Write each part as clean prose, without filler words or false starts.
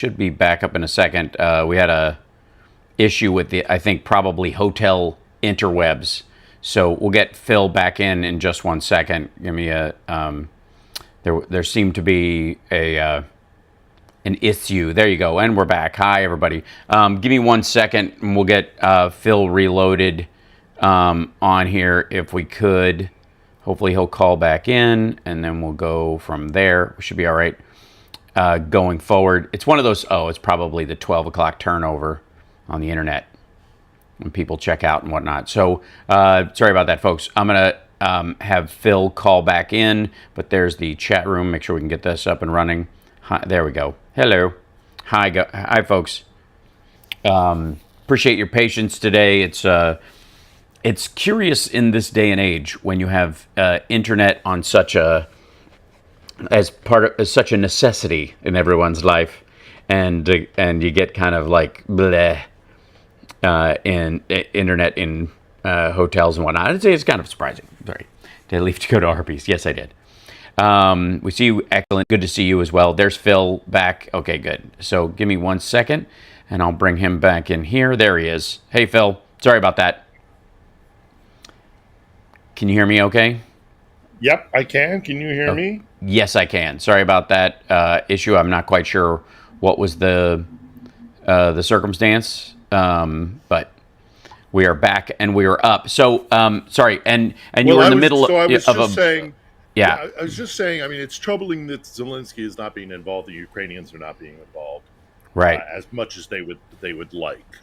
Should be back up in a second. We had a issue with I think probably hotel interwebs. So we'll get Phil back in just 1 second. Give me a. There seemed to be an issue. There you go, and we're back. Hi everybody. Give me 1 second, and we'll get Phil reloaded on here if we could. Hopefully he'll call back in, and then we'll go from there. We should be all right. Going forward, it's one of those. Oh, it's probably the 12 o'clock turnover on the internet when people check out and whatnot. So sorry about that, folks. I'm gonna have Phil call back in, but there's the chat room. Make sure we can get this up and running. Hi, there we go. Hello, hi, folks. Appreciate your patience today. It's curious in this day and age when you have internet on such a as such a necessity in everyone's life, and you get kind of like bleh in internet in hotels and whatnot. I'd say it's kind of surprising. Sorry, did I leave to go to Arby's? Yes, I did. We see you. Excellent. Good to see you as well. There's Phil back. Okay, good. So give me 1 second, and I'll bring him back in here. There he is. Hey, Phil. Sorry about that. Can you hear me okay? Yep, I can. Can you hear me? Yes, I can. Sorry about that issue. I'm not quite sure what was the circumstance, but we are back and we are up. So, sorry, and you were in the middle so I was of just saying. Yeah, I was just saying. I mean, it's troubling that Zelensky is not being involved. The Ukrainians are not being involved, right? As much as they would like.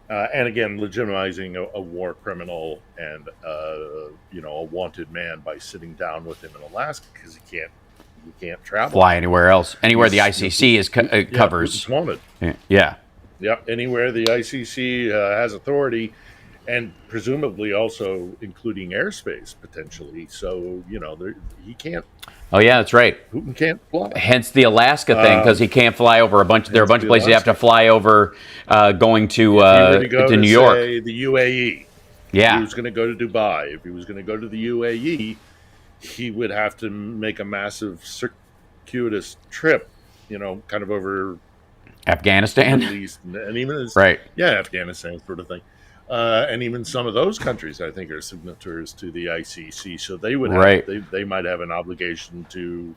And again, legitimizing a war criminal and a wanted man by sitting down with him in Alaska because he can't travel, fly anywhere else, anywhere the ICC covers. Wanted. Yeah. Yep. Anywhere the ICC has authority, and presumably also including airspace potentially. So he can't. Oh yeah, that's right. Putin can't fly. Hence the Alaska thing, because he can't fly over a bunch. There are a bunch of places you have to fly over, going to New York. Say, the UAE. Yeah. If he was going to go to Dubai. If he was going to go to the UAE, he would have to make a massive circuitous trip. Kind of over Afghanistan, Middle East, and even right. Yeah, Afghanistan sort of thing. And even some of those countries, I think, are signatories to the ICC, so they would have, they might have an obligation to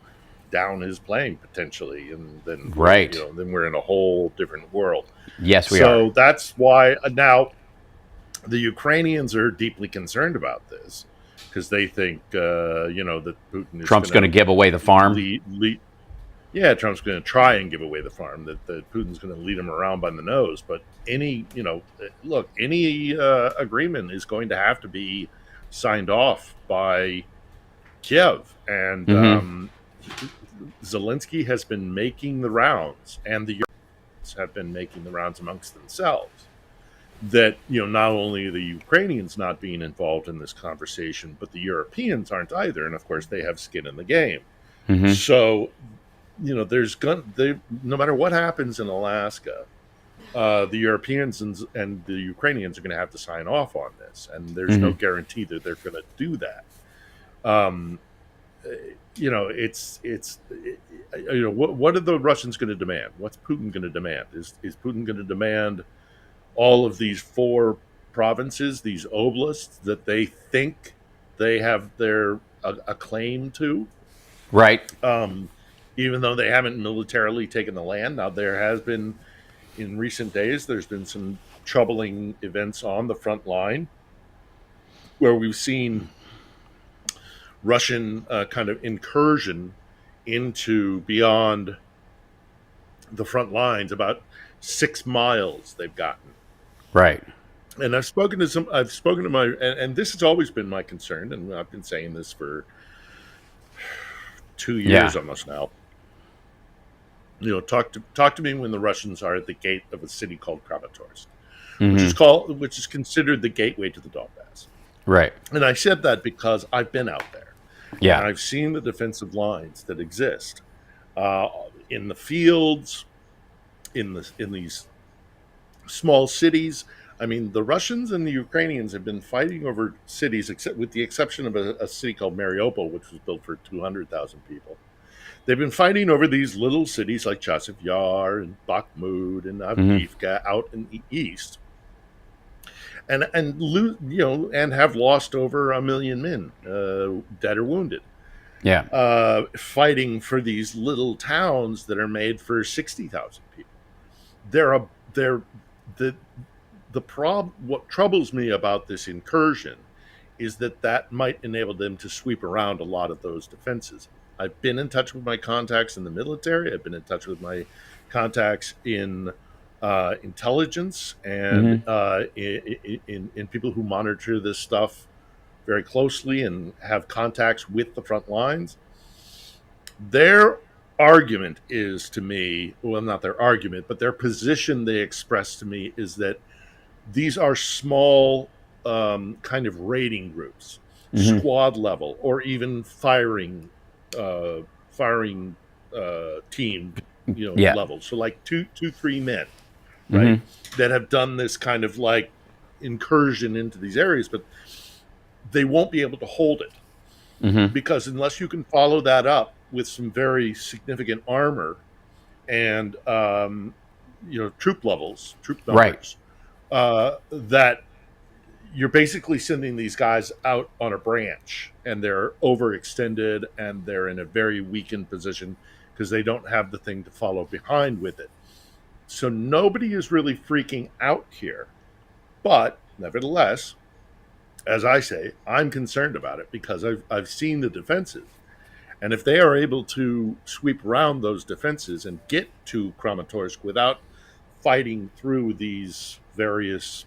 down his plane potentially, and then then we're in a whole different world. Yes, we are. So that's why now the Ukrainians are deeply concerned about this because they think that Putin is Trump's going to give away the farm. Yeah, Trump's going to try and give away the farm. That Putin's going to lead him around by the nose. But any agreement is going to have to be signed off by Kiev. And Zelensky has been making the rounds, and the Europeans have been making the rounds amongst themselves. That not only are the Ukrainians not being involved in this conversation, but the Europeans aren't either. And of course, they have skin in the game. Mm-hmm. So. No matter what happens in Alaska, the Europeans and the Ukrainians are going to have to sign off on this, and there's no guarantee that they're going to do that. What are the Russians going to demand? What's Putin going to demand? Is Putin going to demand all of these 4 provinces, these oblasts that they think they have a claim to? Right. Even though they haven't militarily taken the land. Now, there has been, in recent days, there's been some troubling events on the front line where we've seen Russian kind of incursion into beyond the front lines, about 6 miles they've gotten. Right. And I've spoken to my, and this has always been my concern, and I've been saying this for 2 years almost now. Talk to me when the Russians are at the gate of a city called Kramatorsk, which is considered the gateway to the Donbass. Right. And I said that because I've been out there. Yeah. And I've seen the defensive lines that exist in the fields, in these small cities. I mean, the Russians and the Ukrainians have been fighting over cities, with the exception of a city called Mariupol, which was built for 200,000 people. They've been fighting over these little cities like Chasiv Yar and Bakhmut and Avdiivka out in the east, and have lost over 1 million men, dead or wounded, Yeah. fighting for these little towns that are made for 60,000 people. They're the problem. What troubles me about this incursion is that might enable them to sweep around a lot of those defenses. I've been in touch with my contacts in the military. I've been in touch with my contacts in intelligence and in people who monitor this stuff very closely and have contacts with the front lines. Their argument is to me, well, not their argument, but their position they express to me is that these are small kind of raiding groups, squad level, or even firing team, level. So like two, 3 men, right, that have done this kind of like incursion into these areas, but they won't be able to hold it because unless you can follow that up with some very significant armor and troop numbers, Right. that you're basically sending these guys out on a branch, and they're overextended and they're in a very weakened position because they don't have the thing to follow behind with it. So nobody is really freaking out here. But nevertheless, as I say, I'm concerned about it because I've seen the defenses. And if they are able to sweep around those defenses and get to Kramatorsk without fighting through these various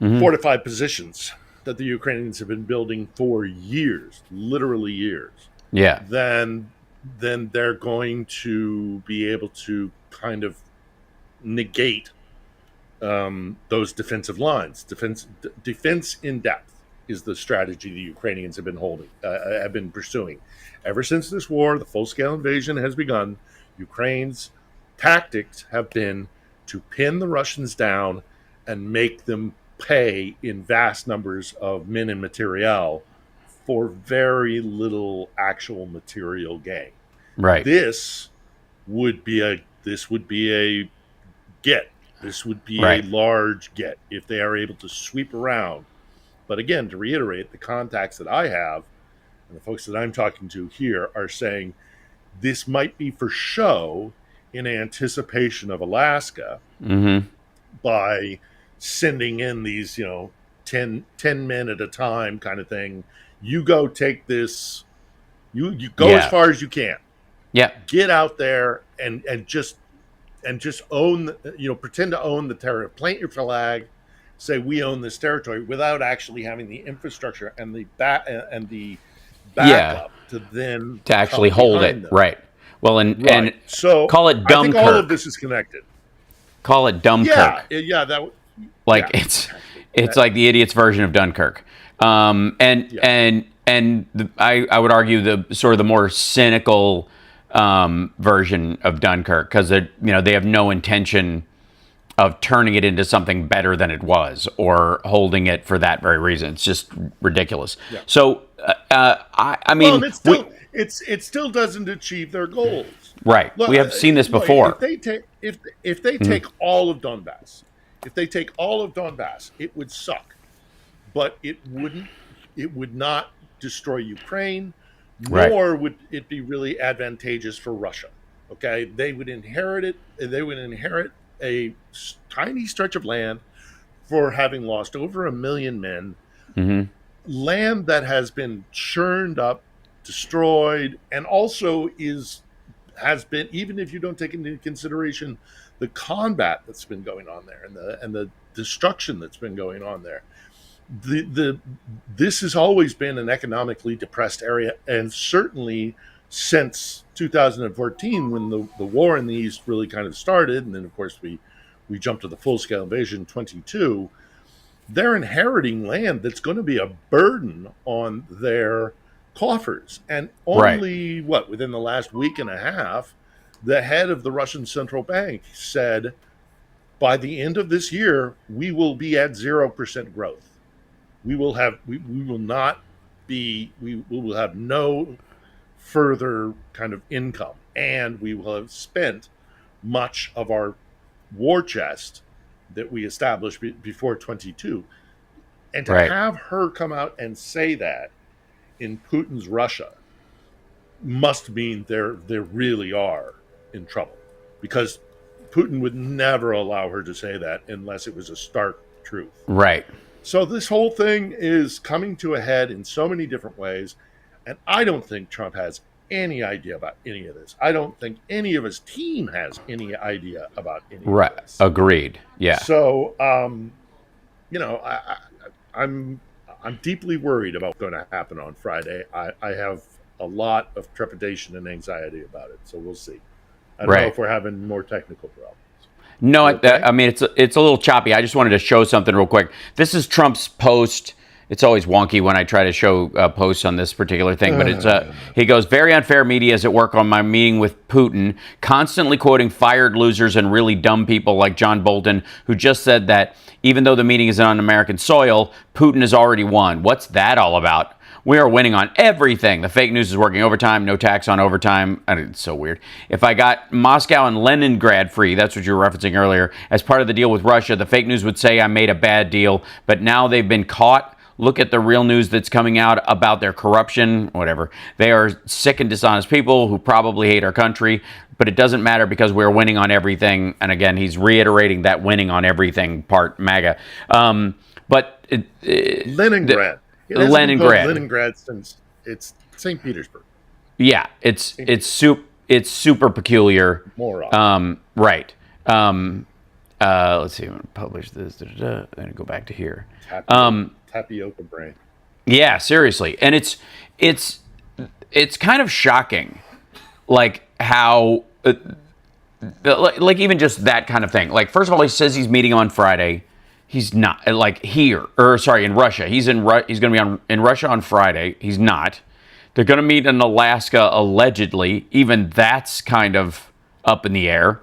fortified positions that the Ukrainians have been building for years, literally years, then they're going to be able to kind of negate those defensive lines. Defense in depth is the strategy the Ukrainians have been pursuing ever since this war. The full-scale invasion has begun. Ukraine's tactics have been to pin the Russians down and make them pay in vast numbers of men and materiel for very little actual material gain. Right. This would be a get. This would be a large get if they are able to sweep around. But again, to reiterate, the contacts that I have and the folks that I'm talking to here are saying this might be for show in anticipation of Alaska by sending in these, 10 men at a time kind of thing. You go take this, you go as far as you can. Yeah. Get out there and just own, pretend to own the territory. Plant your flag, say we own this territory without actually having the infrastructure and the backup to actually hold it. Them. Right. Well, and so call it Dunkirk. I think all of this is connected. Call it Dunkirk. Yeah. It's like the idiot's version of Dunkirk. I would argue the sort of the more cynical version of Dunkirk, because they have no intention of turning it into something better than it was or holding it for that very reason. It's just ridiculous. Yeah. So I mean, it still doesn't achieve their goals. Right. Look, we have seen this before. If they take all of Donbass, it would suck, but it would not destroy Ukraine, nor would it be really advantageous for Russia. Okay, they would inherit it. They would inherit a tiny stretch of land for having lost over 1 million men, land that has been churned up, destroyed, and also has been, even if you don't take into consideration the combat that's been going on there and the destruction that's been going on there. This has always been an economically depressed area, and certainly since 2014, when the war in the East really kind of started, and then of course we jumped to the full-scale invasion in 22, they're inheriting land that's going to be a burden on their coffers. And only within the last week and a half, the head of the Russian central bank said, by the end of this year, we will be at 0% growth. We will have no further kind of income, and we will have spent much of our war chest that we established before 22. And to Right. have her come out and say that in Putin's Russia must mean they really are in trouble, because Putin would never allow her to say that unless it was a stark truth. Right. So this whole thing is coming to a head in so many different ways, and I don't think Trump has any idea about any of this. I don't think any of his team has any idea about any Right. of this. Agreed. Yeah. So, I'm deeply worried about what's going to happen on Friday. I have a lot of trepidation and anxiety about it. So we'll see. I don't know if we're having more technical problems. No, Okay? I mean, it's a little choppy. I just wanted to show something real quick. This is Trump's post. It's always wonky when I try to show posts on this particular thing, but it's he goes, very unfair media is at work on my meeting with Putin, constantly quoting fired losers and really dumb people like John Bolton, who just said that even though the meeting is on American soil, Putin has already won. What's that all about? We are winning on everything. The fake news is working overtime, no tax on overtime. I mean, it's so weird. If I got Moscow and Leningrad free, that's what you were referencing earlier, as part of the deal with Russia, the fake news would say I made a bad deal, but now they've been caught. Look at the real news that's coming out about their corruption, whatever. They are sick and dishonest people who probably hate our country, but it doesn't matter because we're winning on everything. And again, he's reiterating that winning on everything part, MAGA. Leningrad. Leningrad since it's St. Petersburg. Yeah, it's super peculiar. Moron. Right. Let's see. I'm gonna publish this. I'm gonna go back to here. Tapioca brain. Yeah, seriously, and it's kind of shocking, like how, like even just that kind of thing. Like, first of all, he says he's meeting on Friday. He's not, like, here, or sorry, in Russia. He's going to be in Russia on Friday. He's not. They're going to meet in Alaska allegedly. Even that's kind of up in the air.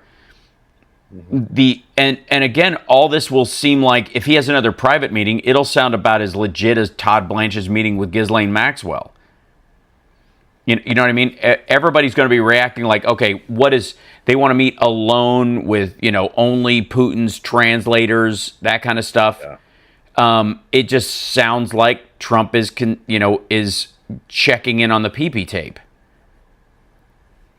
And again, all this will seem like, if he has another private meeting, it'll sound about as legit as Todd Blanche's meeting with Ghislaine Maxwell. You know what I mean? Everybody's going to be reacting like, okay, they want to meet alone with, only Putin's translators, that kind of stuff. Yeah. It just sounds like Trump is checking in on the PP tape.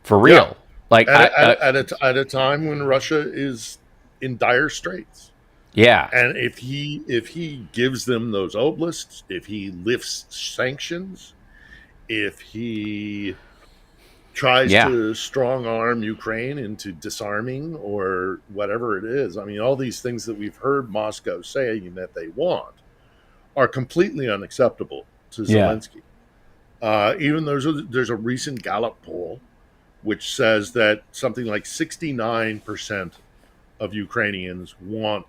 For real. Yeah. Like at a time when Russia is in dire straits. Yeah. And if he gives them those oblasts, if he lifts sanctions, if he tries to strong arm Ukraine into disarming or whatever it is, I mean, all these things that we've heard Moscow saying that they want are completely unacceptable to Zelensky. Even there's a recent Gallup poll which says that something like 69% of Ukrainians want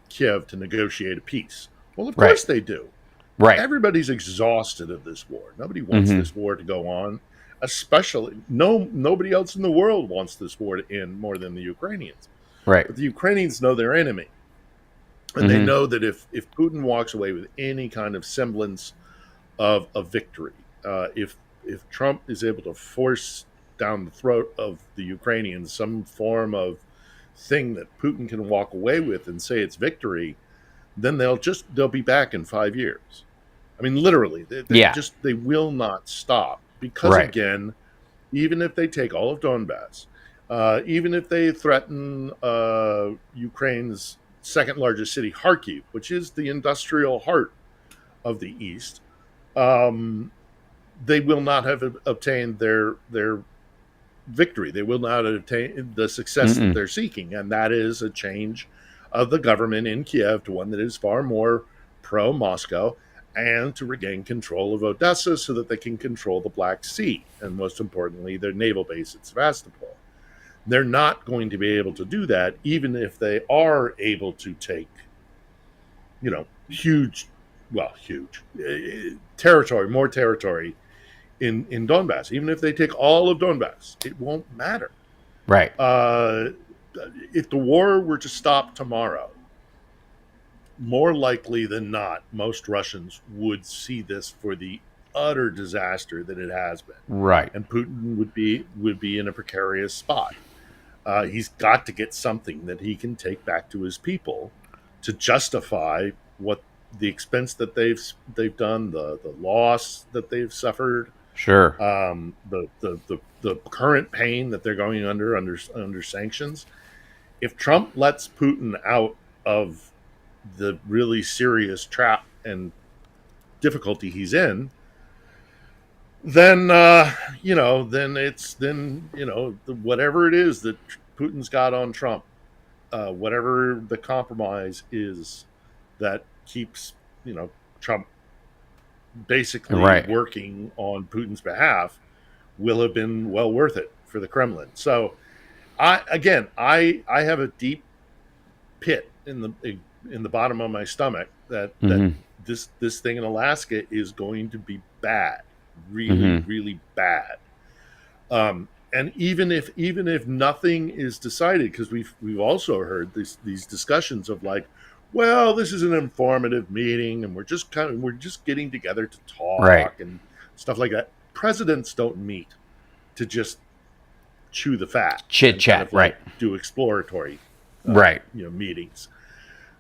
Kiev to negotiate a peace. Well, of course they do. Right. Everybody's exhausted of this war. Nobody wants this war to go on. Especially, nobody else in the world wants this war to end more than the Ukrainians. Right. But the Ukrainians know their enemy. And they know that if Putin walks away with any kind of semblance of a victory, if Trump is able to force down the throat of the Ukrainians some form of thing that Putin can walk away with and say it's victory, then they'll be back in 5 years. I mean, literally, they will not stop because again, even if they take all of Donbass, even if they threaten Ukraine's second largest city, Kharkiv, which is the industrial heart of the East, they will not have obtained their victory. They will not attain the success that they're seeking, and that is a change of the government in Kiev to one that is far more pro-Moscow, and to regain control of Odessa so that they can control the Black Sea, and most importantly, their naval base at Sevastopol. They're not going to be able to do that, even if they are able to take, huge territory, more territory in Donbass. Even if they take all of Donbass, it won't matter. Right. If the war were to stop tomorrow, more likely than not, most Russians would see this for the utter disaster that it has been. Right. And Putin would be in a precarious spot. He's got to get something that he can take back to his people to justify what the expense that they've done, the loss that they've suffered, Sure. The current pain that they're going under sanctions. If Trump lets Putin out of the really serious trap and difficulty he's in, then whatever it is that Putin's got on Trump, whatever the compromise is that keeps Trump basically working on Putin's behalf, will have been well worth it for the Kremlin. So, I have a deep pit in the bottom of my stomach that this thing in Alaska is going to be bad, really, really bad. And even if nothing is decided, because we've also heard these discussions of like, well, this is an informative meeting, and we're just getting together to talk and stuff like that. Presidents don't meet to just chew the fat, chit chat, do exploratory, meetings.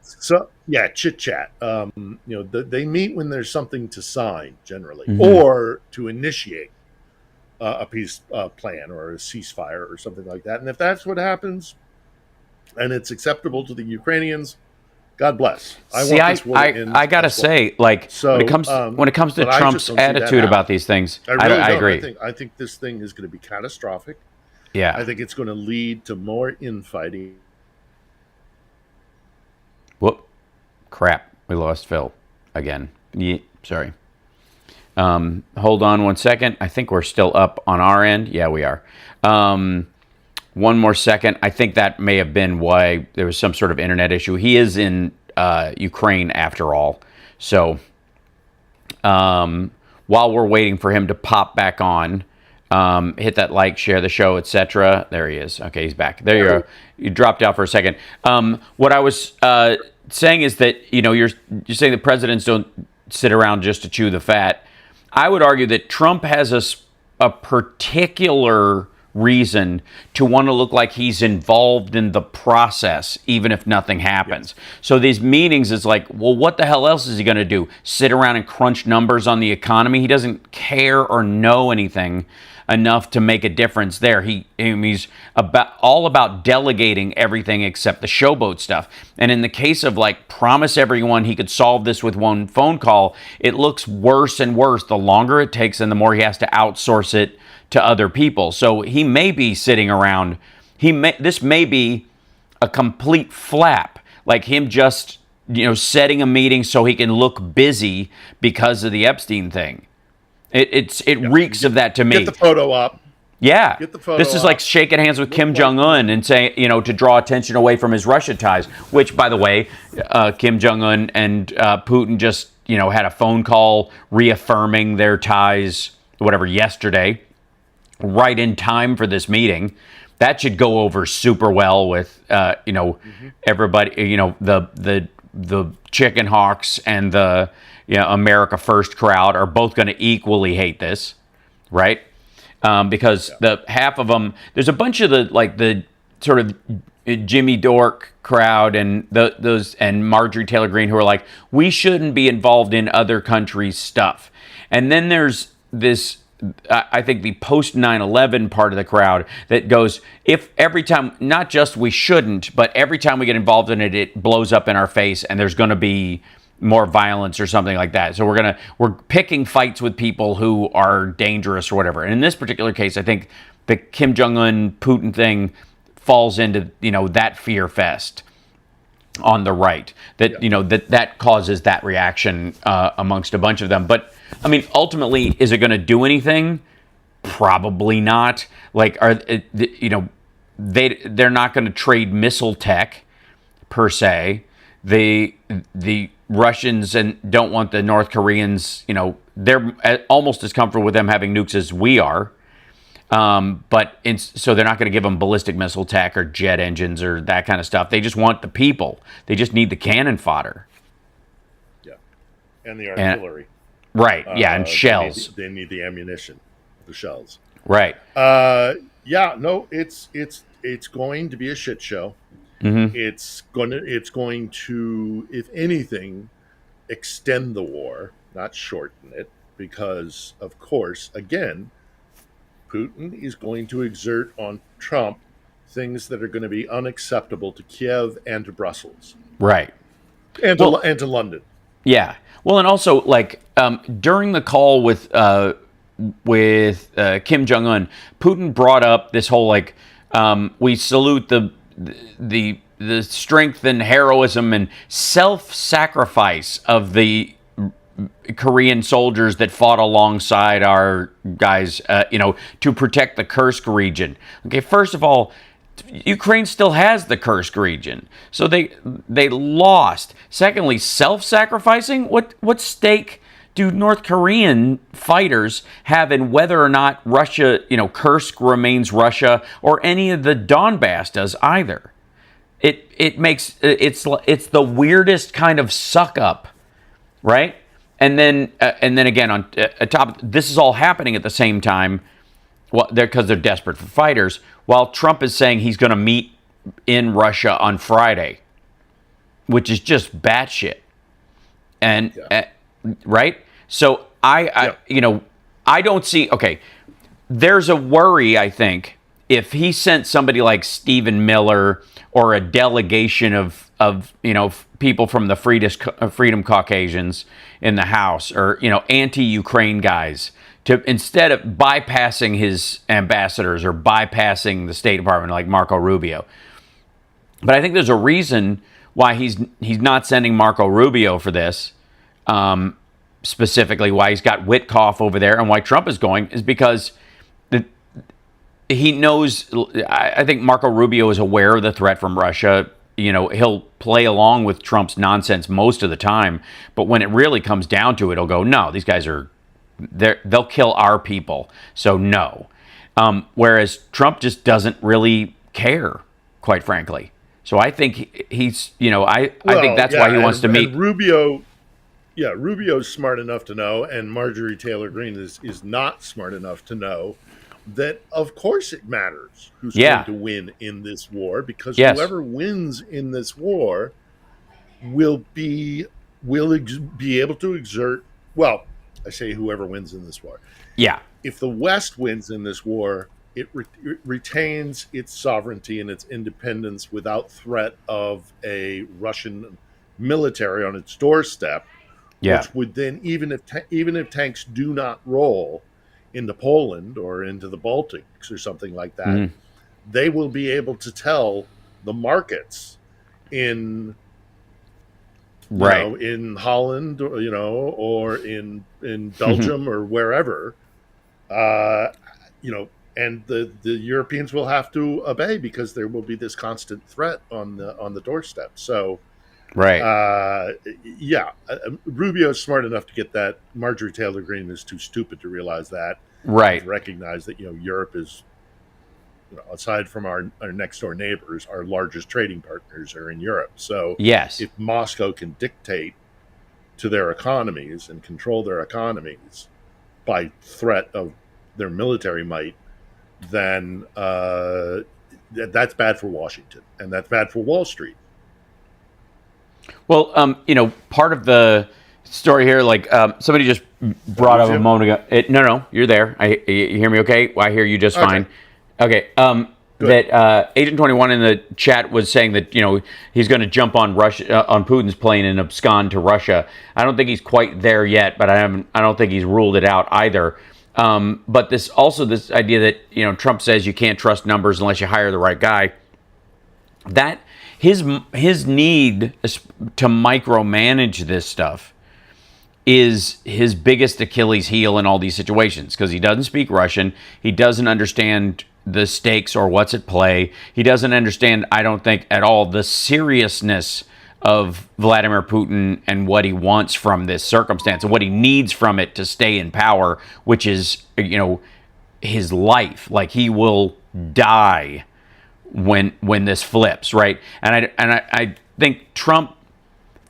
So yeah, chit chat. They meet when there's something to sign, generally, or to initiate a peace plan or a ceasefire or something like that. And if that's what happens, and it's acceptable to the Ukrainians, God bless. I gotta say, like, when it comes to Trump's attitude about these things, I agree. I think this thing is going to be catastrophic. Yeah, I think it's going to lead to more infighting. Whoop! Crap! We lost Phil again. Yeah, sorry. Hold on one second. I think we're still up on our end. Yeah, we are. One more second. I think that may have been why there was some sort of internet issue. He is in Ukraine after all. So while we're waiting for him to pop back on, hit that like, share the show, etc. There he is. Okay, he's back. There you go. You dropped out for a second. What I was saying is that, you're saying that presidents don't sit around just to chew the fat. I would argue that Trump has a particular reason to want to look like he's involved in the process, even if nothing happens. Yes. So these meetings is like, well, what the hell else is he going to do? Sit around and crunch numbers on the economy? He doesn't care or know anything enough to make a difference there. He's all about delegating everything except the showboat stuff. And in the case of like promise everyone he could solve this with one phone call, it looks worse and worse the longer it takes and the more he has to outsource it to other people. So he may be sitting around, this may be a complete flap, like him just, setting a meeting so he can look busy because of the Epstein thing. It reeks of that to me. Get the photo up. Yeah. Get the photo this is up. Like shaking hands with Kim Jong-un and saying, to draw attention away from his Russia ties, which, by the way, Kim Jong-un and Putin just, had a phone call reaffirming their ties, yesterday, right in time for this meeting. That should go over super well with, everybody, the chicken hawks and the America First crowd are both going to equally hate this, right? Because the half of them, there's a bunch of the sort of Jimmy Dork crowd and those and Marjorie Taylor Greene who are like, we shouldn't be involved in other countries' stuff. And then there's this, I think, the post 9/11 part of the crowd that goes, if every time, not just we shouldn't, but every time we get involved in it, it blows up in our face and there's going to be more violence or something like that. So we're picking fights with people who are dangerous or whatever. And in this particular case, I think the Kim Jong-un Putin thing falls into, that fear fest on the right, that, that causes that reaction amongst a bunch of them. But I mean, ultimately, is it going to do anything? Probably not. Like, they're not going to trade missile tech per se. The Russians and don't want the North Koreans, they're almost as comfortable with them having nukes as we are. So they're not going to give them ballistic missile tech or jet engines or that kind of stuff. They just want the people. They just need the cannon fodder. Yeah. And the artillery. Right. Yeah, and shells. They need the ammunition, the shells. Right. Yeah, no, it's going to be a shit show. Mm-hmm. It's going to, if anything, extend the war, not shorten it, because of course, again, Putin is going to exert on Trump things that are going to be unacceptable to Kiev and to Brussels Right. and to London. Yeah. Well, and also like during the call with Kim Jong Un, Putin brought up this whole like we salute the strength and heroism and self-sacrifice of the Korean soldiers that fought alongside our guys, to protect the Kursk region. Okay, first of all, Ukraine still has the Kursk region, so they lost. Secondly, self-sacrificing. What stake do North Korean fighters have in whether or not Russia, Kursk remains Russia, or any of the Donbass does either? It makes it's the weirdest kind of suck up, right? And then again on top, this is all happening at the same time. Well, because they're desperate for fighters. While Trump is saying he's going to meet in Russia on Friday, which is just batshit. And right, so I don't see. Okay, there's a worry. I think if he sent somebody like Stephen Miller or a delegation of people from the Freedom Caucasians in the House, or anti-Ukraine guys, to instead of bypassing his ambassadors or bypassing the State Department like Marco Rubio. But I think there's a reason why he's not sending Marco Rubio for this, specifically why he's got Witkoff over there, and why Trump is going is because he knows. I think Marco Rubio is aware of the threat from Russia. He'll play along with Trump's nonsense most of the time, but when it really comes down to it, he'll go, no, these guys they'll kill our people, so no. Whereas Trump just doesn't really care, quite frankly. So I think he's, I think that's why he wants to meet. And Rubio's smart enough to know, and Marjorie Taylor Greene is not smart enough to know that, of course, it matters who's going to win in this war, because whoever wins in this war will be able to exert. Well, I say whoever wins in this war. Yeah. If the West wins in this war, it retains its sovereignty and its independence without threat of a Russian military on its doorstep. Yeah. Which would then, even if tanks do not roll into Poland or into the Baltics or something like that, they will be able to tell the markets in in Holland, or in Belgium or wherever, and the Europeans will have to obey, because there will be this constant threat on the doorstep. So, Rubio's smart enough to get that. Marjorie Taylor Greene is too stupid to realize that. Right. To recognize that Europe is, aside from our next door neighbors, our largest trading partners are in Europe. So if Moscow can dictate to their economies and control their economies by threat of their military might, then that's bad for Washington, and that's bad for Wall Street. Well, part of the story here, like somebody just brought up a moment ago. No, you're there. You hear me okay? Well, I hear you just fine. Okay. That Agent 21 in the chat was saying that he's going to jump on Putin's plane and abscond to Russia. I don't think he's quite there yet, but I don't think he's ruled it out either. But this idea that Trump says you can't trust numbers unless you hire the right guy. That his need to micromanage this stuff is his biggest Achilles heel in all these situations, because he doesn't speak Russian. He doesn't understand the stakes or what's at play. He doesn't understand, I don't think, at all the seriousness of Vladimir Putin and what he wants from this circumstance and what he needs from it to stay in power, which is, his life. Like, he will die when this flips, right? And I think Trump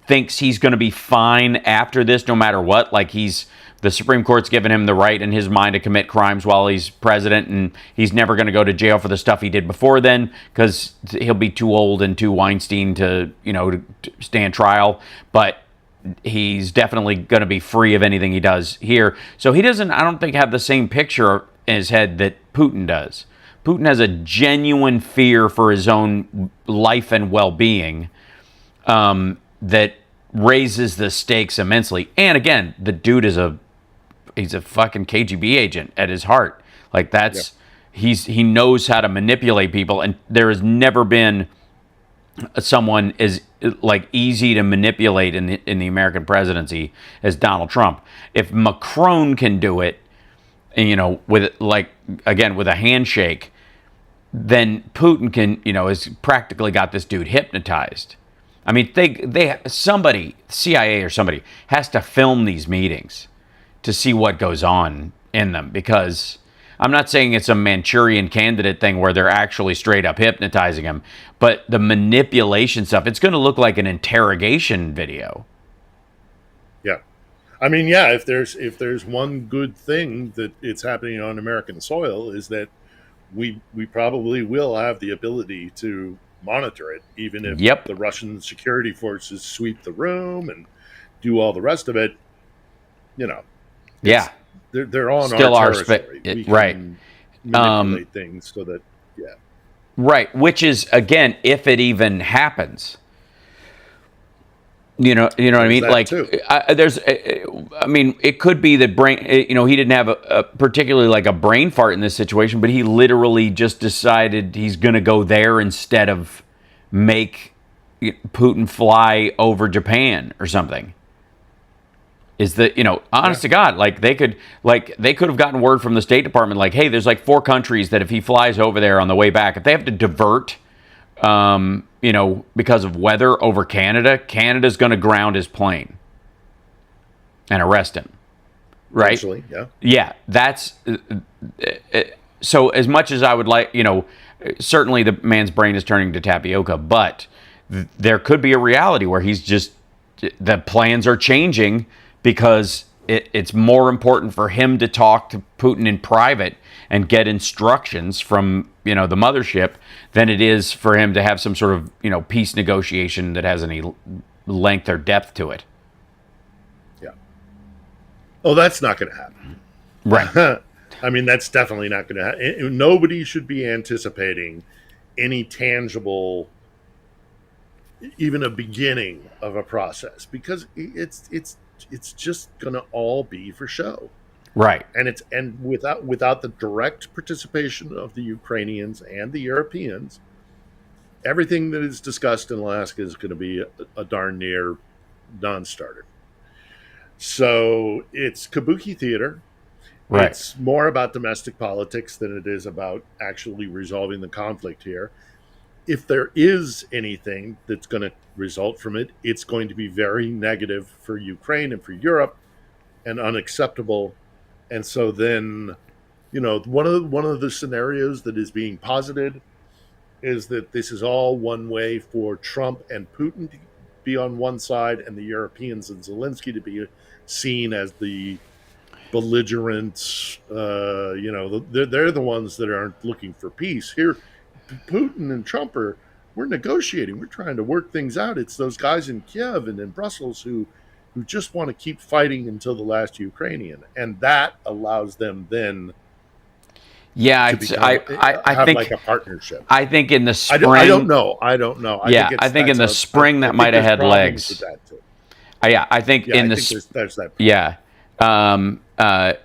thinks he's going to be fine after this, no matter what. Like, the Supreme Court's given him the right in his mind to commit crimes while he's president, and he's never going to go to jail for the stuff he did before then because he'll be too old and too Weinstein to stand trial. But he's definitely going to be free of anything he does here. So he doesn't, I don't think, have the same picture in his head that Putin does. Putin has a genuine fear for his own life and well-being that raises the stakes immensely. And again, the dude is he's a fucking KGB agent at his heart. Like he knows how to manipulate people, and there has never been someone as like easy to manipulate in the American presidency as Donald Trump. If Macron can do it, with with a handshake, then Putin can, has practically got this dude hypnotized. I mean, somebody, CIA or somebody, has to film these meetings to see what goes on in them, because I'm not saying it's a Manchurian Candidate thing where they're actually straight up hypnotizing him, but the manipulation stuff, it's going to look like an interrogation video. Yeah. I mean, yeah, if there's one good thing that it's happening on American soil is that we probably will have the ability to monitor it, even if the Russian security forces sweep the room and do all the rest of it. They're on still our territory. We can manipulate things so that right, which is, again, if it even happens. You know what I mean? Like, it could be that he didn't have a particularly like a brain fart in this situation, but he literally just decided he's going to go there instead of make Putin fly over Japan or something. Is that, honest to God, like they could have gotten word from the State Department, like, hey, there's like 4 countries that if he flies over there on the way back, if they have to divert, because of weather over Canada's going to ground his plane and arrest him. Right? Actually, yeah. Yeah, that's so as much as I would like, certainly the man's brain is turning to tapioca, but there could be a reality where the plans are changing because it's more important for him to talk to Putin in private and get instructions from, the mothership than it is for him to have some sort of, peace negotiation that has any length or depth to it. Yeah. Oh, that's not going to happen. Right. I mean, that's definitely not going to happen. Nobody should be anticipating any tangible, even a beginning of a process, because it's just going to all be for show. Right. And without the direct participation of the Ukrainians and the Europeans, everything that is discussed in Alaska is going to be a darn near non-starter. So it's kabuki theater. Right. It's more about domestic politics than it is about actually resolving the conflict here. If there is anything that's going to result from it, it's going to be very negative for Ukraine and for Europe and unacceptable. And so then, one of the scenarios that is being posited is that this is all one way for Trump and Putin to be on one side and the Europeans and Zelensky to be seen as the belligerent, they're the ones that aren't looking for peace. Here, Putin and Trump we're negotiating. We're trying to work things out. It's those guys in Kiev and in Brussels who just want to keep fighting until the last Ukrainian, and that allows them then. Yeah, I think like a partnership. I think in the spring, I don't know. I think in the spring that might have had legs. I think there's that. Yeah, I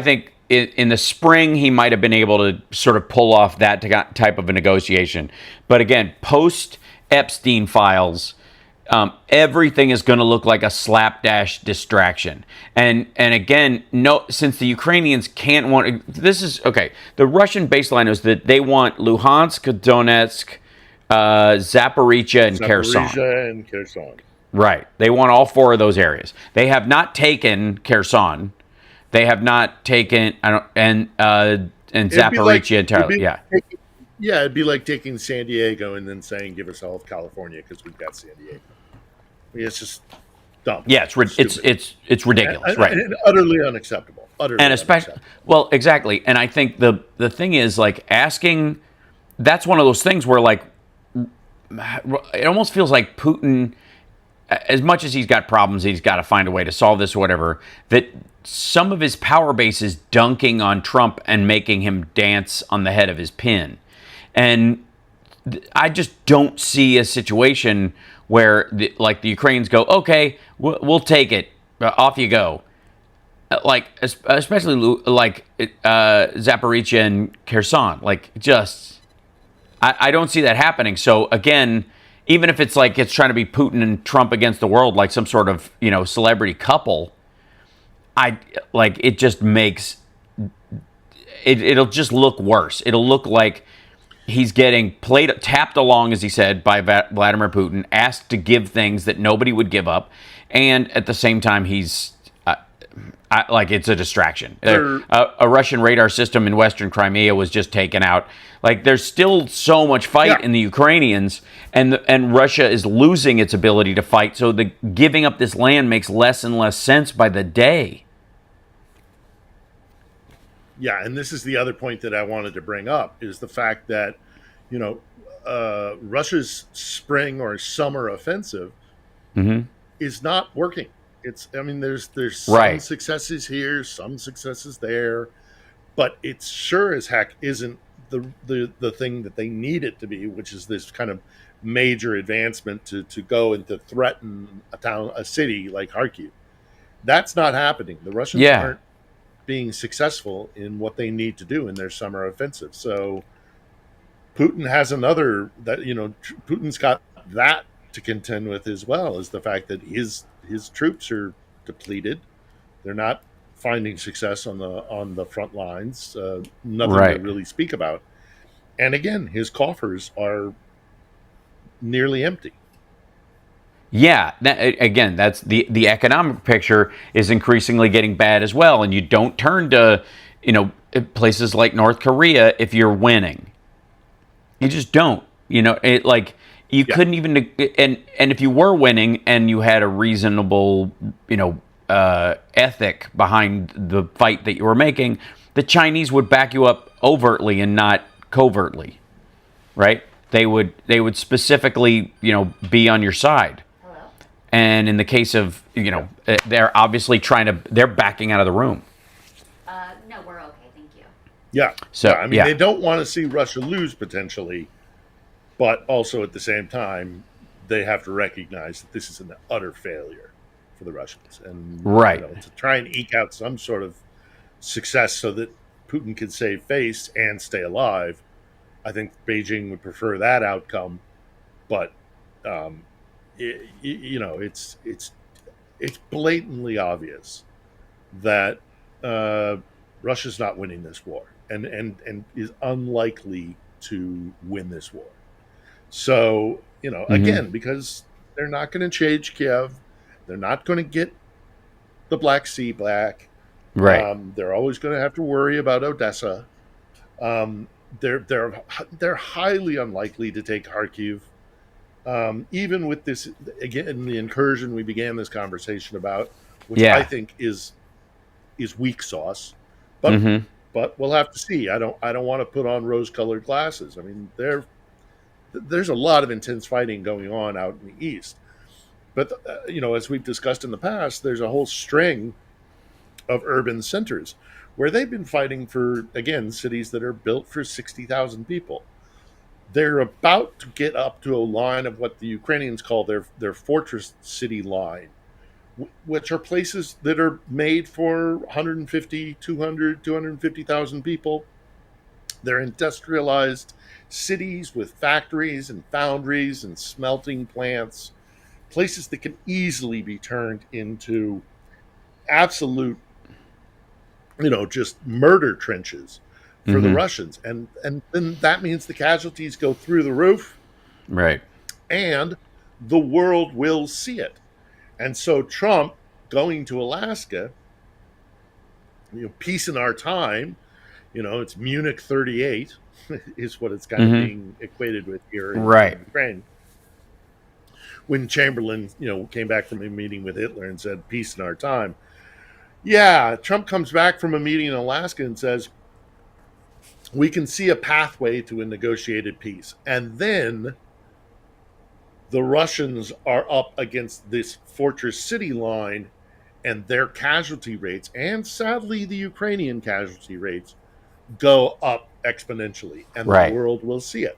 think in the spring he might have been able to sort of pull off that type of a negotiation, but again, post Epstein files. Everything is going to look like a slapdash distraction. And again, since the Ukrainians can't this is, okay, the Russian baseline is that they want Luhansk, Donetsk, Zaporizhia, and Kherson. Right. They want all 4 of those areas. They have not taken Kherson. They have not taken, and Zaporizhia entirely. Yeah. Yeah, it'd be like taking San Diego and then saying, give us all of California because we've got San Diego. It's just, dumb. Yeah, it's ridiculous, right? And utterly unacceptable. Utterly And especially, unacceptable. well, exactly. And I think the thing is, like, asking, that's one of those things where, like, it almost feels like Putin, as much as he's got problems, he's got to find a way to solve this or whatever, that some of his power base is dunking on Trump and making him dance on the head of his pin. And I just don't see a situation where, the Ukrainians go, okay, we'll take it, off you go. Like, especially like Zaporizhia and Kherson. Like, just, I don't see that happening. So again, even if it's like it's trying to be Putin and Trump against the world, like some sort of, celebrity couple, it just makes it'll just look worse. It'll look like he's getting tapped along, as he said, by Vladimir Putin, asked to give things that nobody would give up, and at the same time, he's it's a distraction. A Russian radar system in Western Crimea was just taken out. Like, there's still so much fight in the Ukrainians, and Russia is losing its ability to fight. So the giving up this land makes less and less sense by the day. Yeah, and this is the other point that I wanted to bring up, is the fact that, Russia's spring or summer offensive is not working. There's some successes here, some successes there, but it sure as heck isn't the thing that they need it to be, which is this kind of major advancement to go and to threaten a city like Kharkiv. That's not happening. The Russians aren't being successful in what they need to do in their summer offensive. So Putin has Putin's got that to contend with as well, as the fact that his troops are depleted. They're not finding success on the front lines. Nothing to really speak about. And again, his coffers are nearly empty. Yeah, that's the economic picture is increasingly getting bad as well. And you don't turn to, places like North Korea if you're winning. You just don't. You couldn't even, and if you were winning and you had a reasonable, ethic behind the fight that you were making, the Chinese would back you up overtly and not covertly, right? They would specifically, be on your side. Hello? And in the case of, they're obviously they're backing out of the room. No, we're okay, thank you. Yeah. So, they don't want to see Russia lose potentially, but also at the same time, they have to recognize that this is an utter failure for the Russians. And to try and eke out some sort of success so that Putin can save face and stay alive, I think Beijing would prefer that outcome. But it's blatantly obvious that Russia's not winning this war, and is unlikely to win this war. So, again, because they're not going to change Kiev, they're not going to get the Black Sea back. Right. They're always going to have to worry about Odessa. They're highly unlikely to take Kharkiv. Even with this, again, the incursion we began this conversation about, which I think is weak sauce, but we'll have to see. I don't want to put on rose-colored glasses. There's a lot of intense fighting going on out in the east, but as we've discussed in the past, there's a whole string of urban centers where they've been fighting for, again, cities that are built for 60,000 people. They're about to get up to a line of what the Ukrainians call their fortress city line, which are places that are made for 150, 200, 250,000 people. They're industrialized cities with factories and foundries and smelting plants, places that can easily be turned into absolute, just murder trenches for the Russians. And then that means the casualties go through the roof. Right. And the world will see it. And so Trump going to Alaska, peace in our time, it's Munich 38 is what it's kind of being equated with here in Ukraine. when Chamberlain, came back from a meeting with Hitler and said, peace in our time. Yeah, Trump comes back from a meeting in Alaska and says, we can see a pathway to a negotiated peace. And then the Russians are up against this fortress city line, and their casualty rates, and sadly the Ukrainian casualty rates, go up exponentially, and Right. the world will see it.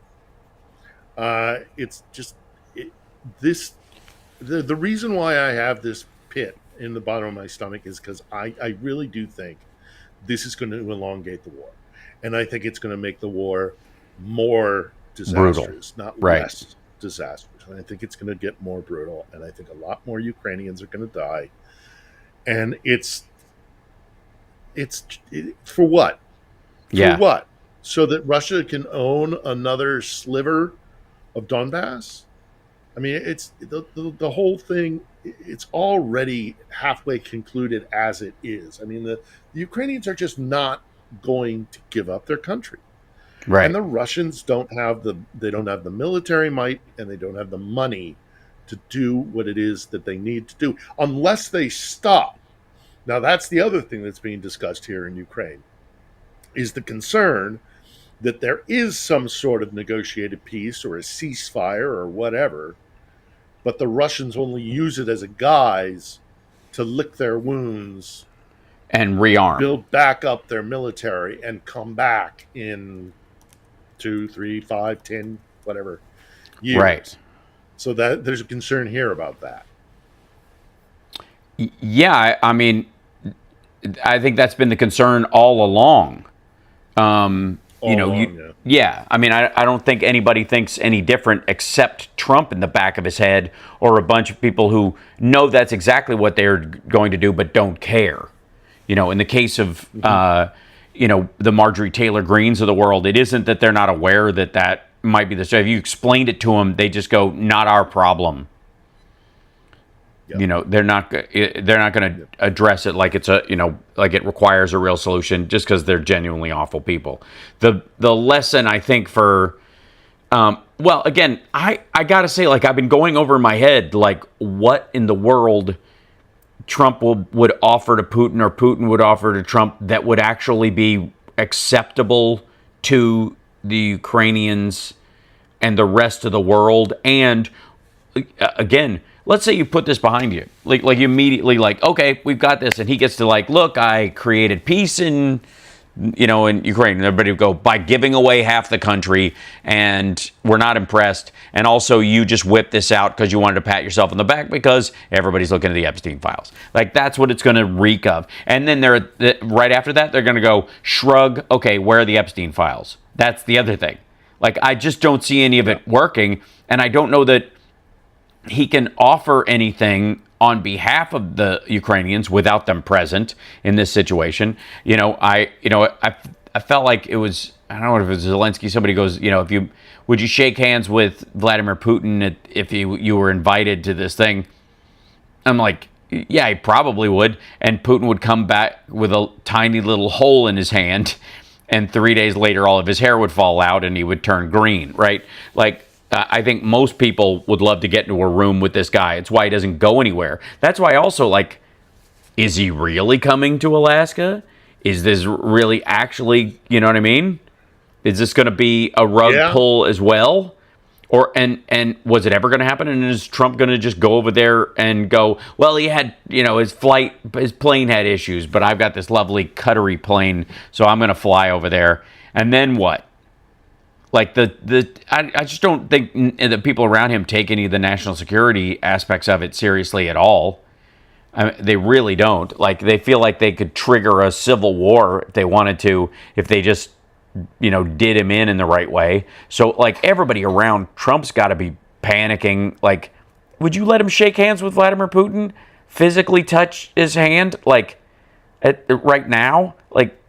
It's just the reason why I have this pit in the bottom of my stomach is because I really do think this is going to elongate the war, and I think it's going to make the war more disastrous, not less disastrous. And I think it's going to get more brutal, and I think a lot more Ukrainians are going to die. And it's for what? Yeah. For what? So that Russia can own another sliver of Donbass? I mean, it's the whole thing. It's already halfway concluded as it is. I mean, the Ukrainians are just not going to give up their country, Right. and the Russians don't have the military might, and they don't have the money to do what it is that they need to do unless they stop. Now, that's the other thing that's being discussed here in Ukraine, is the concern that there is some sort of negotiated peace or a ceasefire or whatever, but the Russians only use it as a guise to lick their wounds and rearm, build back up their military, and come back in 2, 3, 5, 10, whatever years. Right. So that there's a concern here about that. Yeah, I mean, I think that's been the concern all along. Yeah. I mean, I don't think anybody thinks any different except Trump in the back of his head, or a bunch of people who know that's exactly what they're going to do but don't care. In the case of the Marjorie Taylor Greens of the world, it isn't that they're not aware that might be the stuff. If you explained it to them, they just go, "Not our problem." Yep. They're not going to address it like it's like it requires a real solution, just because they're genuinely awful people. The lesson, I think, for well, again, I gotta say, like, I've been going over in my head, like, what in the world Trump would offer to Putin, or Putin would offer to Trump, that would actually be acceptable to the Ukrainians and the rest of the world. And again, let's say you put this behind you, like you immediately, like, okay, we've got this, and he gets to, like, look, I created peace in Ukraine, and everybody would go, by giving away half the country, and we're not impressed, and also you just whipped this out because you wanted to pat yourself on the back because everybody's looking at the Epstein files. Like, that's what it's going to reek of. And then right after that, they're going to go, shrug, okay, where are the Epstein files? That's the other thing. Like, I just don't see any of it working, and I don't know that he can offer anything on behalf of the Ukrainians without them present in this situation. I felt like it was, I don't know if it was Zelensky, somebody goes, would you shake hands with Vladimir Putin if you were invited to this thing? I'm like, yeah, he probably would. And Putin would come back with a tiny little hole in his hand, and 3 days later, all of his hair would fall out and he would turn green, right? Like, I think most people would love to get into a room with this guy. It's why he doesn't go anywhere. That's why also, like, is he really coming to Alaska? Is this really actually, you know what I mean? Is this going to be a rug pull as well? Or and was it ever going to happen? And is Trump going to just go over there and go, well, he had, his plane had issues, but I've got this lovely Qatari plane, so I'm going to fly over there. And then what? Like, I just don't think the people around him take any of the national security aspects of it seriously at all. They really don't. Like, they feel like they could trigger a civil war if they wanted to, if they just, did him in the right way. So, like, everybody around Trump's got to be panicking. Like, would you let him shake hands with Vladimir Putin? Physically touch his hand? Like, right now? Like,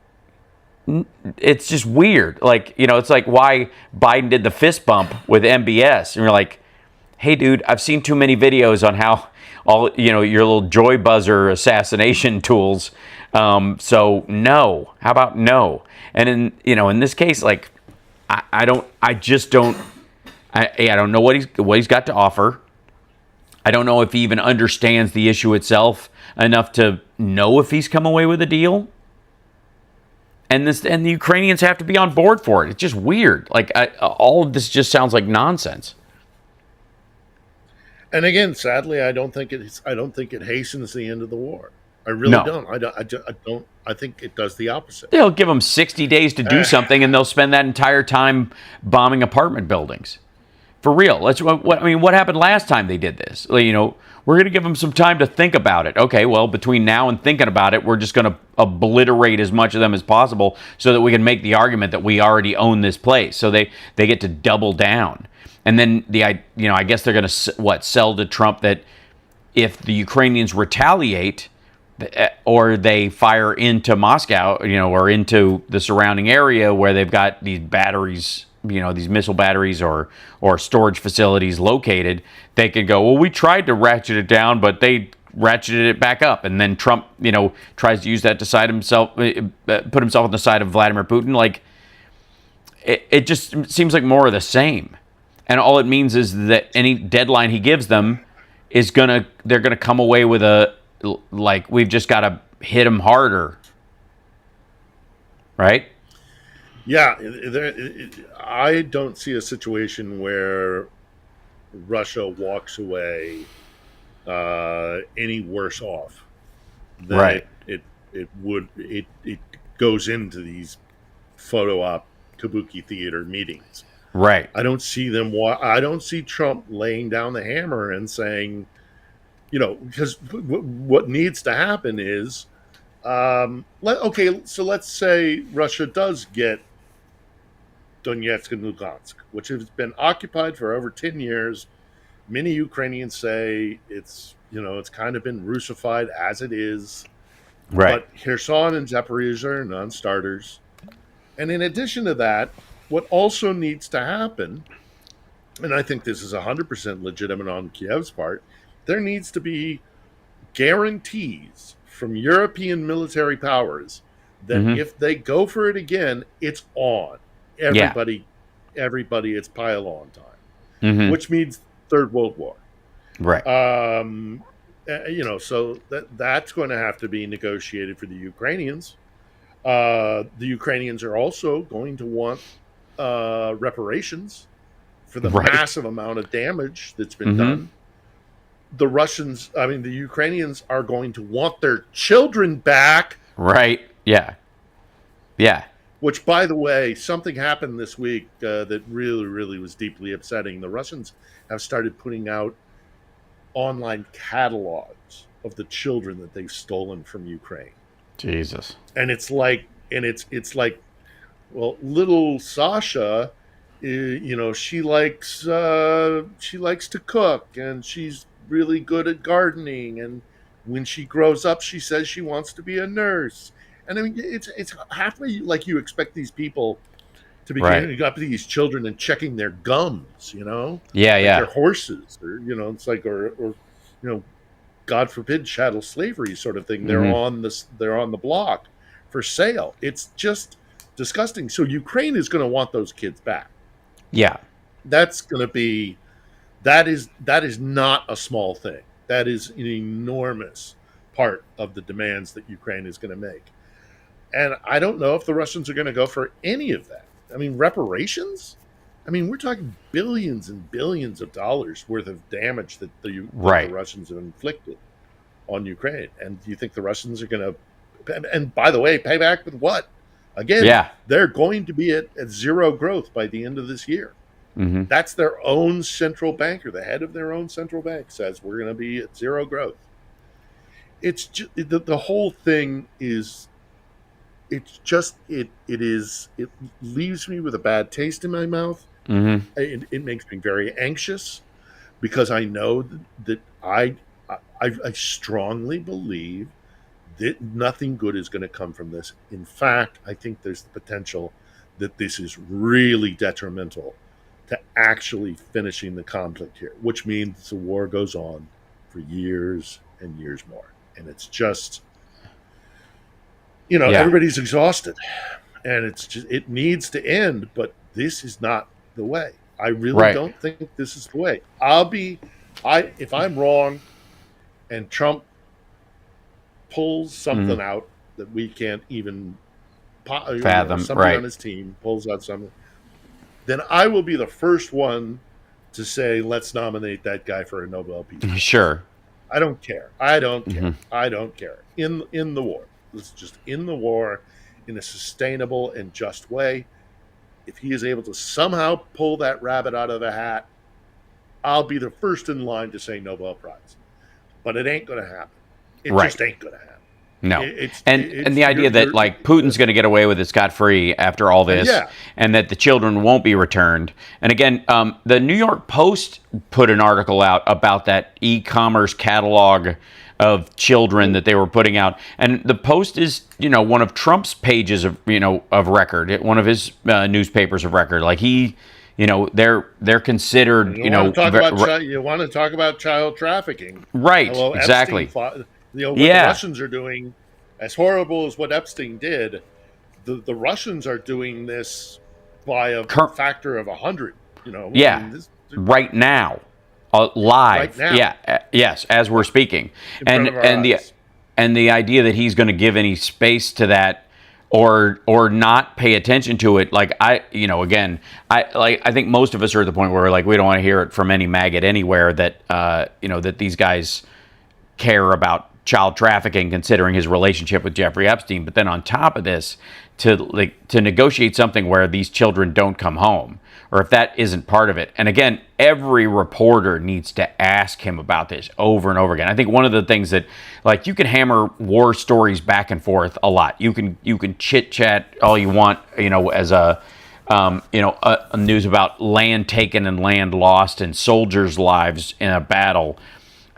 it's just weird. Like, it's like why Biden did the fist bump with MBS. And you're like, hey, dude, I've seen too many videos on how all, your little joy buzzer assassination tools. So no, how about no? And in this case, like, I don't know what he's got to offer. I don't know if he even understands the issue itself enough to know if he's come away with a deal. And the Ukrainians have to be on board for it. It's just weird. Like all of this just sounds like nonsense. And again, sadly, I don't think it hastens the end of the war. I really don't. I don't. I think it does the opposite. They'll give them 60 days to do something, and they'll spend that entire time bombing apartment buildings. For real. What happened last time they did this? You know, we're going to give them some time to think about it. Okay, well, between now and thinking about it, we're just going to obliterate as much of them as possible so that we can make the argument that we already own this place. So they get to double down. And then I guess they're going to sell to Trump that if the Ukrainians retaliate or they fire into Moscow, or into the surrounding area where they've got these batteries, these missile batteries or storage facilities located, they could go, well, we tried to ratchet it down, but they ratcheted it back up. And then Trump, tries to use that to put himself on the side of Vladimir Putin. Like, it just seems like more of the same. And all it means is that any deadline he gives them they're gonna come away with we've just got to hit them harder, right? Yeah, I don't see a situation where Russia walks away any worse off than right. It goes into these photo op kabuki theater meetings. Right. I don't see Trump laying down the hammer and saying, because what needs to happen is, so let's say Russia does get Donetsk and Lugansk, which has been occupied for over 10 years. Many Ukrainians say it's kind of been Russified as it is. Right. But Kherson and Zaporizhzhia are non-starters. And in addition to that, what also needs to happen, and I think this is 100% legitimate on Kiev's part, there needs to be guarantees from European military powers that if they go for it again, it's on. Everybody, it's pile on time, which means Third World War. Right. So that's going to have to be negotiated for the Ukrainians. The Ukrainians are also going to want reparations for the massive amount of damage that's been done. The Ukrainians are going to want their children back. Right. Yeah. Yeah. Which, by the way, something happened this week that really, really was deeply upsetting. The Russians have started putting out online catalogs of the children that they've stolen from Ukraine. Jesus. And it's like, well, little Sasha, she likes to cook, and she's really good at gardening, and when she grows up, she says she wants to be a nurse. And I mean, it's halfway like you expect these people to be getting up to these children and checking their gums, their horses, or it's like, or God forbid, chattel slavery sort of thing. They're on the block for sale. It's just disgusting. So Ukraine is going to want those kids back. Yeah, that's going to be that is not a small thing. That is an enormous part of the demands that Ukraine is going to make. And I don't know if the Russians are going to go for any of that. I mean, reparations? I mean, we're talking billions and billions of dollars worth of damage that the Russians have inflicted on Ukraine. And do you think the Russians are going to, and by the way, pay back with what? Again, they're going to be at zero growth by the end of this year. That's their own central banker. The head of their own central bank says we're going to be at zero growth. It's just, the whole thing is, it leaves me with a bad taste in my mouth. It makes me very anxious because I know that I strongly believe that nothing good is going to come from this. In fact, I think there's the potential that this is really detrimental to actually finishing the conflict here, which means the war goes on for years and years more. And it's just, everybody's exhausted, and it needs to end, but this is not the way. I really don't think this is the way. I'll be If I'm wrong, and Trump pulls something out that we can't even, Fathom, somebody on right? his team pulls out something, then I will be the first one to say, let's nominate that guy for a Nobel Peace Prize. Sure. I don't care. I don't care. I don't care. In the war, let's just end the war in a sustainable and just way. If he is able to somehow pull that rabbit out of the hat, I'll be the first in line to say Nobel Prize. But it ain't going to happen. It Right. just ain't going to happen. No. And the idea that like Putin's going to get away with it scot-free after all this, Yeah. and that the children won't be returned. And again, the New York Post put an article out about that e-commerce catalog of children that they were putting out. And the Post is, one of Trump's pages of, of record, one of his newspapers of record. Like they're considered, You want to talk about child trafficking. right, Hello, exactly. Epstein, what the Russians are doing, as horrible as what Epstein did, the Russians are doing this by a factor of 100. Yeah, I mean, right now, live. Right now. Yeah, yes, as we're speaking, and the idea that he's going to give any space to that, or not pay attention to it, like I think most of us are at the point where we don't want to hear it from any maggot anywhere that that these guys care about child trafficking, considering his relationship with Jeffrey Epstein. But then on top of this, to negotiate something where these children don't come home, or if that isn't part of it. And again, every reporter needs to ask him about this over and over again. I think one of the things that, you can hammer war stories back and forth a lot. You can chit chat all you want, as a news about land taken and land lost and soldiers' lives in a battle.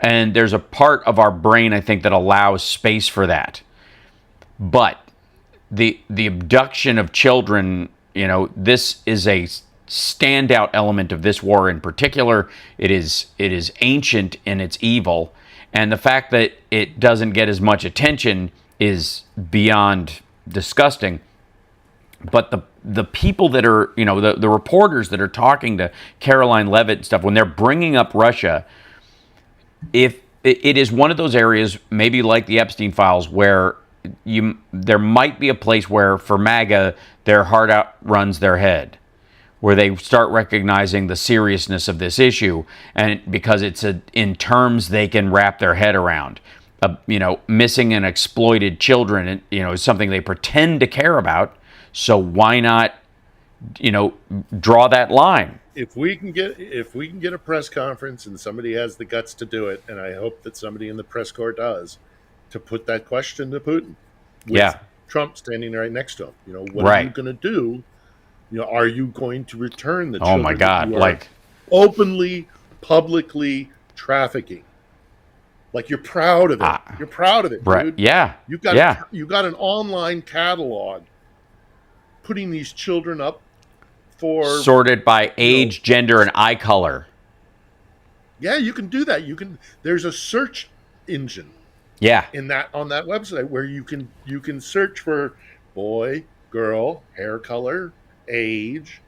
And there's a part of our brain, I think, that allows space for that. But the abduction of children, this is a standout element of this war in particular. It is ancient in its evil. And the fact that it doesn't get as much attention is beyond disgusting. But the people that are, the reporters that are talking to Caroline Levitt and stuff, when they're bringing up Russia, if it is one of those areas, maybe like the Epstein files, where there might be a place where, for MAGA, their heart outruns their head, where they start recognizing the seriousness of this issue, and because it's in terms they can wrap their head around. Missing and exploited children, is something they pretend to care about. So why not, draw that line? If we can get a press conference and somebody has the guts to do it, and I hope that somebody in the press corps does, to put that question to Putin, with Trump standing right next to him. What are you going to do? Are you going to return the children? Oh my God! Openly, publicly trafficking. You're proud of it. You're proud of it, right? Dude. Yeah. You got an online catalog putting these children up for sorted by age, gender, and eye color. Yeah, you can do that. There's a search engine. Yeah. On that website where you can search for boy, girl, hair color, age,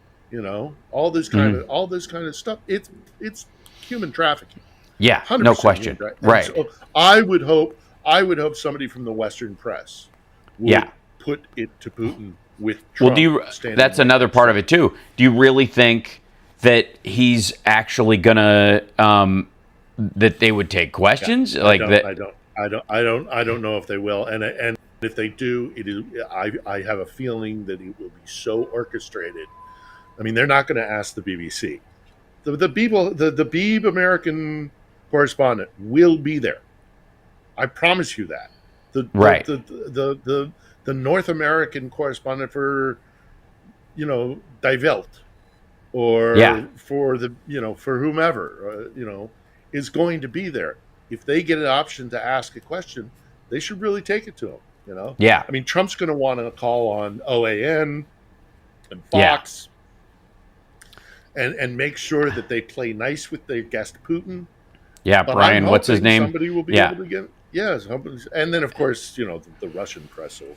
all this kind of stuff. It's human trafficking. Yeah, no question. Right. So I would hope somebody from the Western press would put it to Putin with Trump. Well, that's another part of it too. Do you really think that he's actually gonna that they would take questions I don't know if they will, and if they do, I have a feeling that it will be so orchestrated. I mean, they're not going to ask the BBC. The Beeb American correspondent will be there. I promise you that. The North American correspondent for, Die Welt, or for whomever, is going to be there. If they get an option to ask a question, they should really take it to them. Yeah. I mean, Trump's going to want to call on OAN and Fox, and make sure that they play nice with their guest Putin. Yeah, but Brian, what's his name? Somebody will be able to get. Yes, and then of course the Russian press will.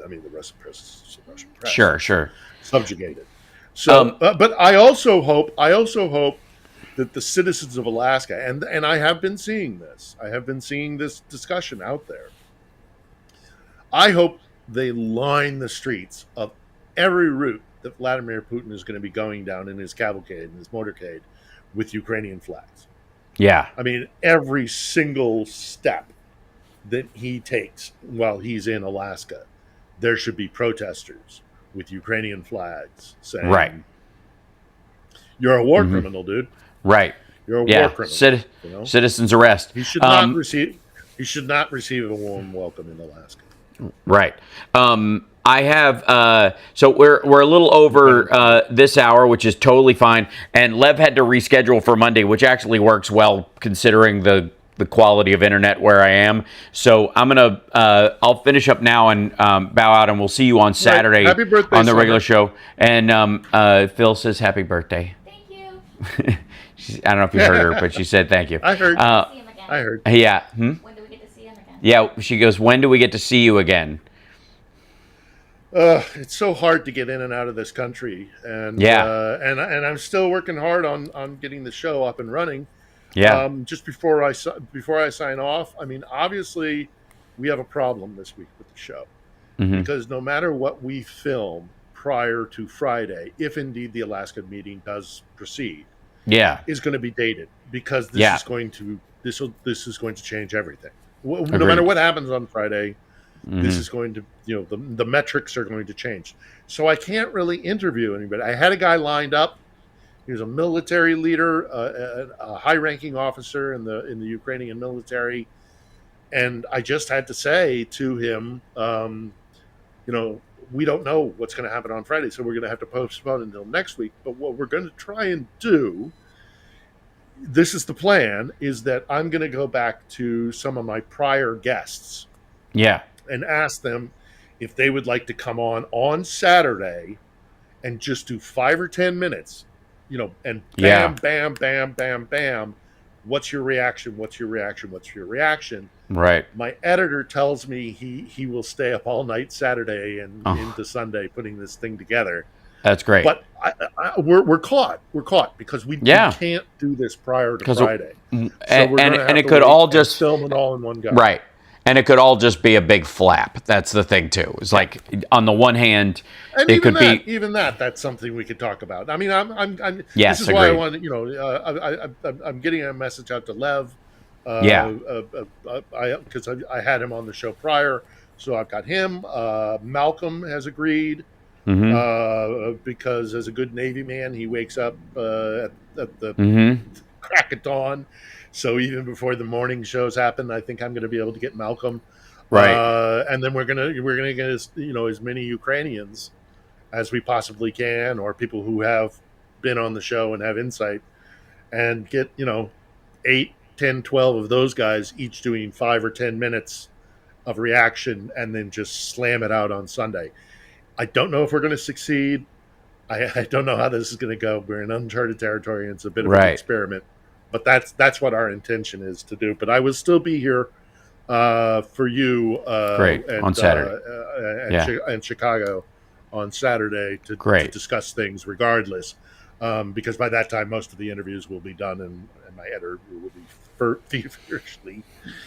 I mean, the Russian press is the Russian press. Sure. Subjugated. So, but I also hope that the citizens of Alaska, and I have been seeing this. I have been seeing this discussion out there. I hope they line the streets of every route that Vladimir Putin is going to be going down in his cavalcade, in his motorcade, with Ukrainian flags. Yeah. I mean, every single step that he takes while he's in Alaska, there should be protesters with Ukrainian flags saying, right, you're a war criminal, dude. Right. You're a war criminal. Citizens arrest. He should not receive a warm welcome in Alaska. Right. I have so we're a little over this hour, which is totally fine. And Lev had to reschedule for Monday, which actually works well considering the quality of internet where I am. So I'm gonna I'll finish up now and bow out, and we'll see you on Saturday Happy birthday, on the Summer. regular show. And Phil says happy birthday. Thank you. I don't know if you heard her, but she said thank you. I heard. See him again. I heard. Yeah. When do we get to see him again? Yeah. She goes, when do we get to see you again? It's so hard to get in and out of this country, and and I'm still working hard on getting the show up and running. Yeah. Just before I sign off, I mean, obviously, we have a problem this week with the show because no matter what we film prior to Friday, if indeed the Alaska meeting does proceed, is going to be dated because this is going to change everything. No matter what happens on Friday. This is going to, the metrics are going to change. So I can't really interview anybody. I had a guy lined up. He was a military leader, a high-ranking officer in the Ukrainian military, and I just had to say to him, we don't know what's going to happen on Friday, so we're going to have to postpone until next week. But what we're going to try and do, this is the plan, is that I'm going to go back to some of my prior guests. Yeah. And ask them if they would like to come on Saturday and just do 5 or 10 minutes, and bam, bam, bam, bam, bam. What's your reaction? What's your reaction? What's your reaction? Right. My editor tells me he will stay up all night Saturday and into Sunday putting this thing together. That's great. But we're caught. We're caught because we can't do this prior to Friday. And it could all just film it all in one go. Right. And it could all just be a big flap. That's the thing too. It's like on the one hand, and it could be even that's something we could talk about. I mean, I'm yes, this is agreed. why I want I'm getting a message out to Lev. Because I had him on the show prior, so I've got him. Malcolm has agreed because as a good Navy man, he wakes up at the crack of dawn. So even before the morning shows happen, I think I'm going to be able to get Malcolm, right? And then we're gonna get as many Ukrainians as we possibly can, or people who have been on the show and have insight, and get 8, 10, 12 of those guys each doing 5 or 10 minutes of reaction, and then just slam it out on Sunday. I don't know if we're going to succeed. I don't know how this is going to go. We're in uncharted territory, and it's a bit of an experiment. But that's what our intention is to do. But I will still be here for you on Saturday and Chicago on Saturday to discuss things regardless. Because by that time, most of the interviews will be done and my editor will be feverishly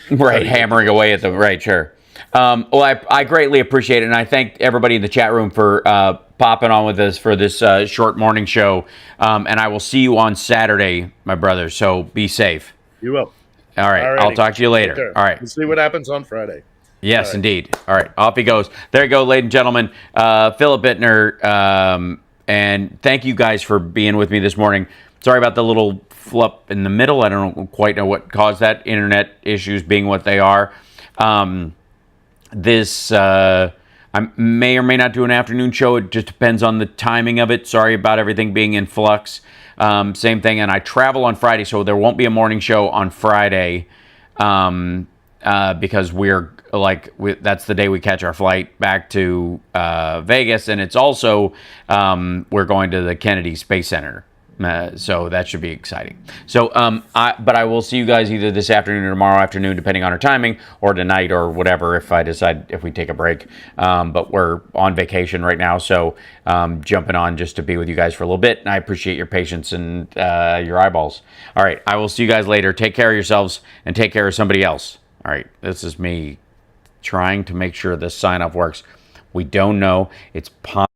hammering away at the sure. Well, I greatly appreciate it, and I thank everybody in the chat room for popping on with us for this short morning show. And I will see you on Saturday, my brother. So be safe. You will. All right. Alrighty. I'll talk to you later. All right. We'll see what happens on Friday. Yes, indeed. All right. Off he goes. There you go, ladies and gentlemen. Philip Ittner. And thank you guys for being with me this morning. Sorry about the little flip in the middle. I don't quite know what caused that. Internet issues being what they are. I may or may not do an afternoon show. It just depends on the timing of it. Sorry about everything being in flux. Same thing. And I travel on Friday, so there won't be a morning show on Friday because that's the day we catch our flight back to Vegas. And it's also we're going to the Kennedy Space Center So that should be exciting. So, but I will see you guys either this afternoon or tomorrow afternoon, depending on our timing, or tonight or whatever, if I decide if we take a break. But we're on vacation right now, so jumping on just to be with you guys for a little bit. And I appreciate your patience and your eyeballs. All right, I will see you guys later. Take care of yourselves and take care of somebody else. All right, this is me trying to make sure this sign-off works. We don't know. It's possible.